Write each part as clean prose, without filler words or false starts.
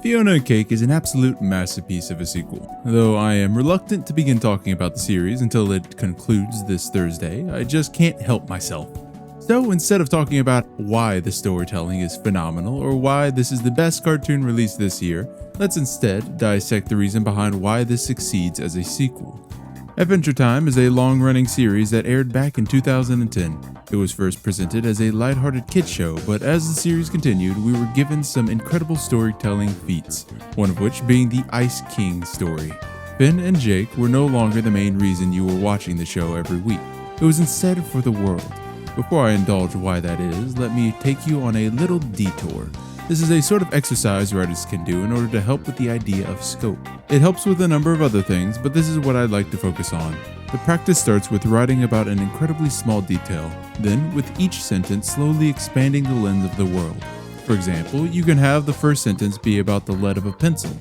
Fionna and Cake is an absolute masterpiece of a sequel. Though I am reluctant to begin talking about the series until it concludes this Thursday, I just can't help myself. So instead of talking about why the storytelling is phenomenal or why this is the best cartoon released this year, let's instead dissect the reason behind why this succeeds as a sequel. Adventure Time is a long-running series that aired back in 2010. It was first presented as a lighthearted kid show, but as the series continued, we were given some incredible storytelling feats, one of which being the Ice King story. Finn and Jake were no longer the main reason you were watching the show every week. It was instead for the world. Before I indulge why that is, let me take you on a little detour. This is a sort of exercise writers can do in order to help with the idea of scope. It helps with a number of other things, but this is what I'd like to focus on. The practice starts with writing about an incredibly small detail, then with each sentence slowly expanding the lens of the world. For example, you can have the first sentence be about the lead of a pencil,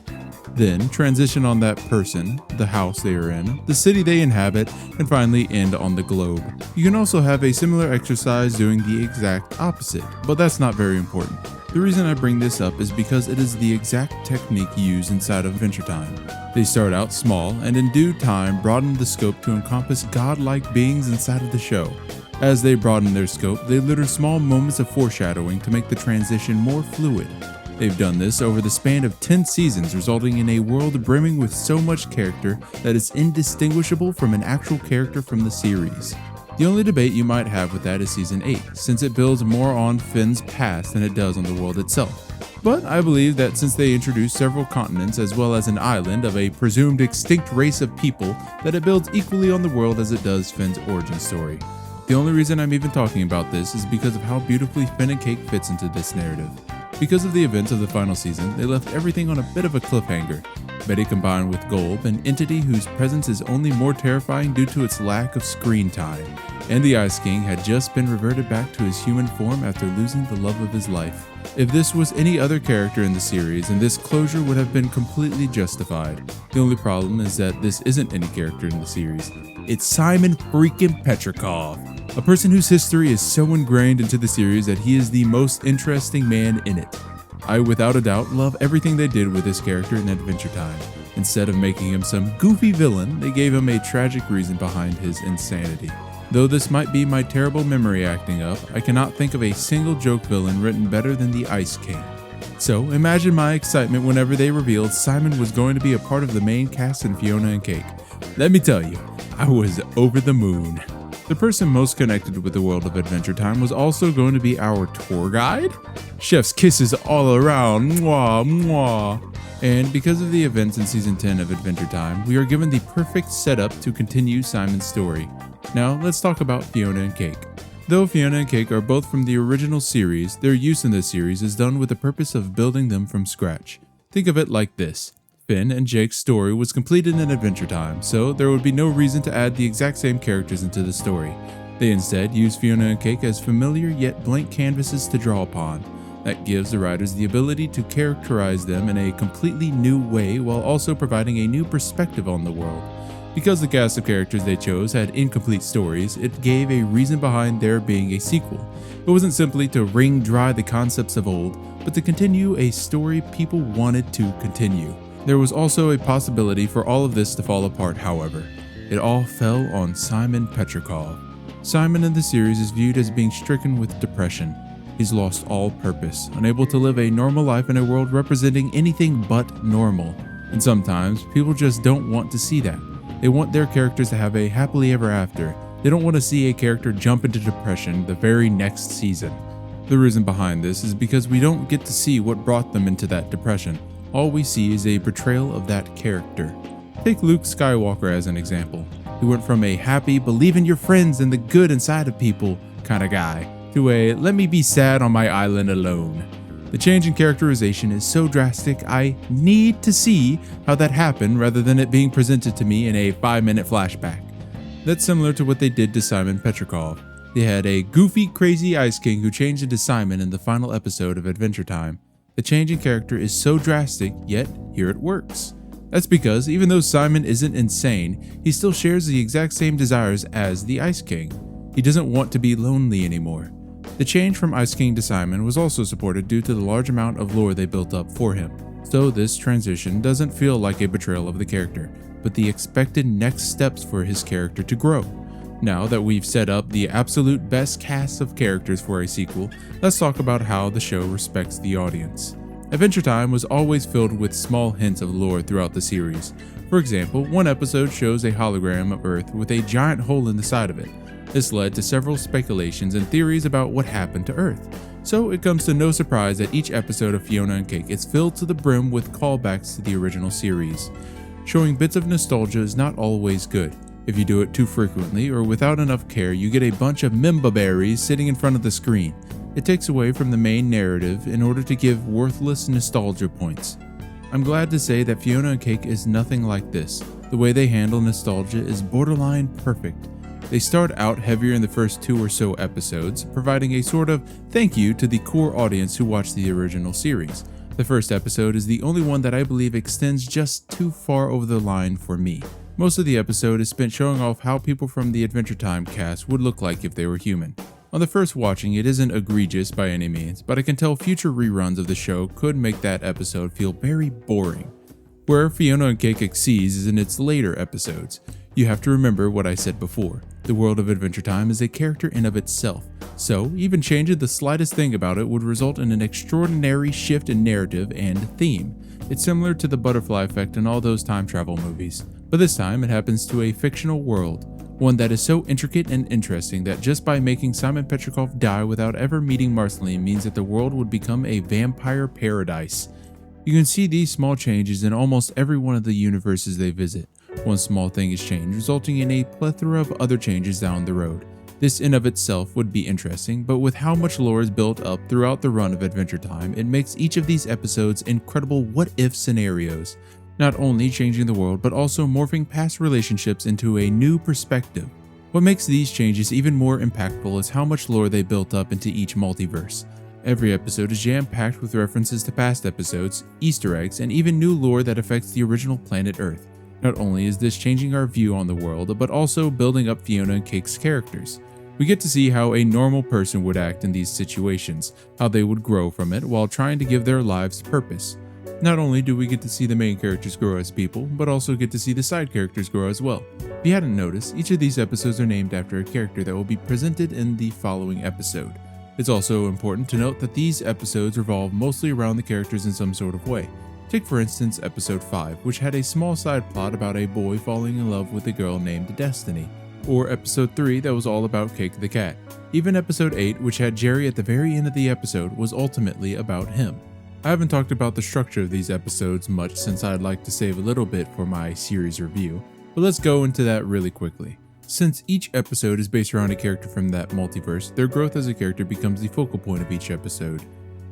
then transition on that person, the house they are in, the city they inhabit, and finally end on the globe. You can also have a similar exercise doing the exact opposite, but that's not very important. The reason I bring this up is because it is the exact technique used inside of Adventure Time. They start out small and in due time broaden the scope to encompass godlike beings inside of the show. As they broaden their scope, they litter small moments of foreshadowing to make the transition more fluid. They've done this over the span of 10 seasons, resulting in a world brimming with so much character that is indistinguishable from an actual character from the series. The only debate you might have with that is Season 8, since it builds more on Finn's past than it does on the world itself. But I believe that since they introduced several continents as well as an island of a presumed extinct race of people, that it builds equally on the world as it does Finn's origin story. The only reason I'm even talking about this is because of how beautifully Finn and Cake fits into this narrative. Because of the events of the final season, they left everything on a bit of a cliffhanger. Betty combined with Golb, an entity whose presence is only more terrifying due to its lack of screen time. And the Ice King had just been reverted back to his human form after losing the love of his life. If this was any other character in the series, then this closure would have been completely justified. The only problem is that this isn't any character in the series. It's Simon freaking Petrikov, a person whose history is so ingrained into the series that he is the most interesting man in it. I without a doubt love everything they did with this character in Adventure Time. Instead of making him some goofy villain, they gave him a tragic reason behind his insanity. Though this might be my terrible memory acting up, I cannot think of a single joke villain written better than the Ice King. So imagine my excitement whenever they revealed Simon was going to be a part of the main cast in Fionna and Cake. Let me tell you, I was over the moon. The person most connected with the world of Adventure Time was also going to be our tour guide. Chef's kisses all around, mwah, mwah. And because of the events in Season 10 of Adventure Time, we are given the perfect setup to continue Simon's story. Now, let's talk about Fionna and Cake. Though Fionna and Cake are both from the original series, their use in this series is done with the purpose of building them from scratch. Think of it like this. Finn and Jake's story was completed in Adventure Time, so there would be no reason to add the exact same characters into the story. They instead use Fionna and Cake as familiar yet blank canvases to draw upon. That gives the writers the ability to characterize them in a completely new way while also providing a new perspective on the world. Because the cast of characters they chose had incomplete stories, it gave a reason behind there being a sequel. It wasn't simply to wring dry the concepts of old, but to continue a story people wanted to continue. There was also a possibility for all of this to fall apart, however. It all fell on Simon Petrikov. Simon in the series is viewed as being stricken with depression. He's lost all purpose, unable to live a normal life in a world representing anything but normal. And sometimes, people just don't want to see that. They want their characters to have a happily ever after. They don't want to see a character jump into depression the very next season. The reason behind this is because we don't get to see what brought them into that depression. All we see is a betrayal of that character. Take Luke Skywalker as an example. He went from a happy, believe in your friends and the good inside of people kind of guy, to a let me be sad on my island alone. The change in characterization is so drastic, I need to see how that happened rather than it being presented to me in a 5-minute flashback. That's similar to what they did to Simon Petrikov. They had a goofy, crazy Ice King who changed into Simon in the final episode of Adventure Time. The change in character is so drastic, yet here it works. That's because even though Simon isn't insane, he still shares the exact same desires as the Ice King. He doesn't want to be lonely anymore. The change from Ice King to Simon was also supported due to the large amount of lore they built up for him. So this transition doesn't feel like a betrayal of the character, but the expected next steps for his character to grow. Now that we've set up the absolute best cast of characters for a sequel, let's talk about how the show respects the audience. Adventure Time was always filled with small hints of lore throughout the series. For example, one episode shows a hologram of Earth with a giant hole in the side of it. This led to several speculations and theories about what happened to Earth. So it comes to no surprise that each episode of Fionna and Cake is filled to the brim with callbacks to the original series. Showing bits of nostalgia is not always good. If you do it too frequently or without enough care, you get a bunch of mimba berries sitting in front of the screen. It takes away from the main narrative in order to give worthless nostalgia points. I'm glad to say that Fionna and Cake is nothing like this. The way they handle nostalgia is borderline perfect. They start out heavier in the first 2 or so episodes, providing a sort of thank you to the core audience who watched the original series. The first episode is the only one that I believe extends just too far over the line for me. Most of the episode is spent showing off how people from the Adventure Time cast would look like if they were human. On the first watching, it isn't egregious by any means, but I can tell future reruns of the show could make that episode feel very boring. Where Fionna and Cake exceeds is in its later episodes. You have to remember what I said before. The world of Adventure Time is a character in of itself, so even changing the slightest thing about it would result in an extraordinary shift in narrative and theme. It's similar to the butterfly effect in all those time travel movies, but this time it happens to a fictional world. One that is so intricate and interesting that just by making Simon Petrikov die without ever meeting Marceline means that the world would become a vampire paradise. You can see these small changes in almost every one of the universes they visit. One small thing is changed, resulting in a plethora of other changes down the road. This in of itself would be interesting, but with how much lore is built up throughout the run of Adventure Time, it makes each of these episodes incredible what-if scenarios. Not only changing the world, but also morphing past relationships into a new perspective. What makes these changes even more impactful is how much lore they built up into each multiverse. Every episode is jam-packed with references to past episodes, Easter eggs, and even new lore that affects the original planet Earth. Not only is this changing our view on the world, but also building up Fionna and Cake's characters. We get to see how a normal person would act in these situations, how they would grow from it while trying to give their lives purpose. Not only do we get to see the main characters grow as people, but also get to see the side characters grow as well. If you hadn't noticed, each of these episodes are named after a character that will be presented in the following episode. It's also important to note that these episodes revolve mostly around the characters in some sort of way. Take for instance episode 5, which had a small side plot about a boy falling in love with a girl named Destiny, or episode 3 that was all about Cake the cat. Even episode 8, which had Jerry at the very end of the episode, was ultimately about him. I haven't talked about the structure of these episodes much since I'd like to save a little bit for my series review, but let's go into that really quickly. Since each episode is based around a character from that multiverse, their growth as a character becomes the focal point of each episode.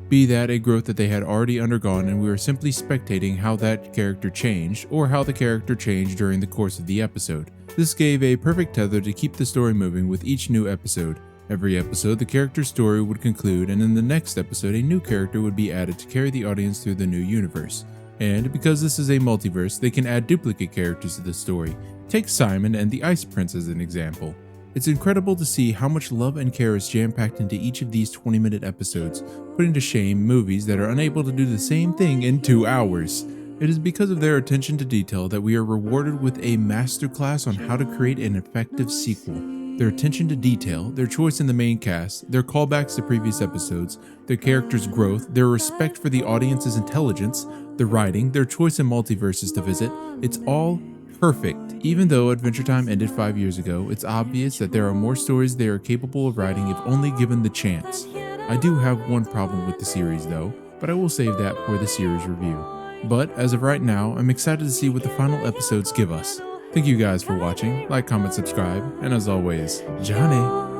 Be that a growth that they had already undergone and we are simply spectating how that character changed, or how the character changed during the course of the episode. This gave a perfect tether to keep the story moving with each new episode. Every episode, the character's story would conclude, and in the next episode, a new character would be added to carry the audience through the new universe. And because this is a multiverse, they can add duplicate characters to the story. Take Simon and the Ice Prince as an example. It's incredible to see how much love and care is jam-packed into each of these 20-minute episodes, putting to shame movies that are unable to do the same thing in 2 hours. It is because of their attention to detail that we are rewarded with a masterclass on how to create an effective sequel. Their attention to detail, their choice in the main cast, their callbacks to previous episodes, their characters' growth, their respect for the audience's intelligence, the writing, their choice in multiverses to visit, it's all perfect. Even though Adventure Time ended 5 years ago, it's obvious that there are more stories they are capable of writing if only given the chance. I do have one problem with the series though, but I will save that for the series review. But as of right now, I'm excited to see what the final episodes give us. Thank you guys for watching, like, comment, subscribe, and as always, Johnny!